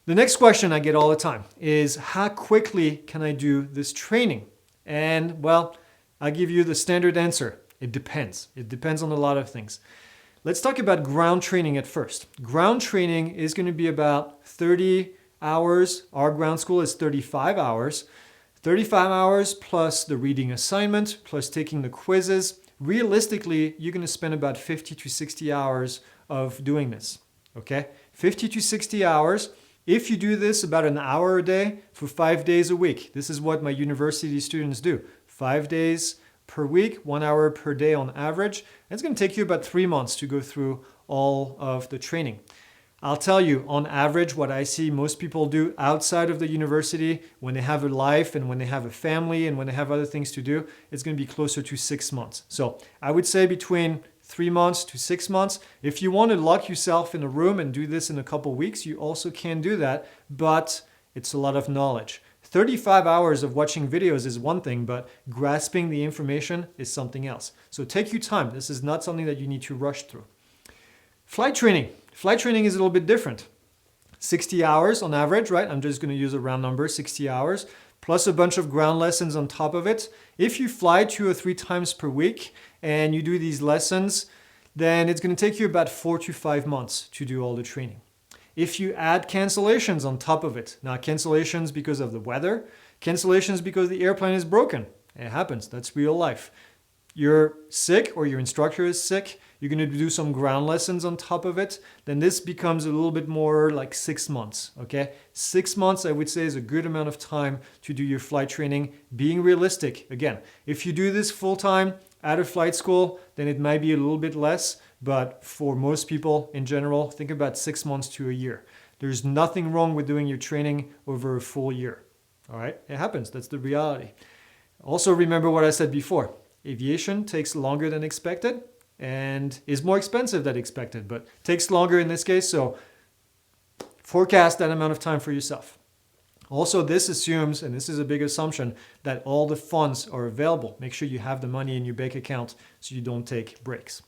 The next question I get all the time is, how quickly can I do this training? And well, I'll give you the standard answer. It depends. It depends on a lot of things. Let's talk about ground training at first. Ground training is going to be about 30 hours. Our ground school is 35 hours. 35 hours plus the reading assignment, plus taking the quizzes. Realistically, you're going to spend about 50 to 60 hours of doing this. Okay? 50 to 60 hours. If you do this about an hour a day for 5 days a week, this is what my university students do. 5 days per week, 1 hour per day on average. It's going to take you about 3 months to go through all of the training. I'll tell you, on average, what I see most people do outside of the university when they have a life and when they have a family and when they have other things to do, it's going to be closer to 6 months. So I would say between 3 months to 6 months. If you want to lock yourself in a room and do this in a couple weeks, you also can do that, but it's a lot of knowledge. 35 hours of watching videos is one thing, but grasping the information is something else. So take your time. This is not something that you need to rush through. Flight training. Flight training is a little bit different. 60 hours on average, right? I'm just going to use a round number, 60 hours, plus a bunch of ground lessons on top of it. If you fly 2 or 3 times per week and you do these lessons, then it's going to take you about 4 to 5 months to do all the training. If you add cancellations on top of it, now cancellations because of the weather, cancellations because the airplane is broken. It happens, that's real life. You're sick or your instructor is sick, you're going to do some ground lessons on top of it, then this becomes a little bit more like 6 months, okay? 6 months, I would say, is a good amount of time to do your flight training. Being realistic, again, if you do this full-time at a flight school, then it might be a little bit less, but for most people in general, think about 6 months to a year. There's nothing wrong with doing your training over a full year, all right? It happens, that's the reality. Also remember what I said before. Aviation takes longer than expected and is more expensive than expected, but takes longer in this case, so forecast that amount of time for yourself. Also, this assumes, and this is a big assumption, that all the funds are available. Make sure you have the money in your bank account so you don't take breaks.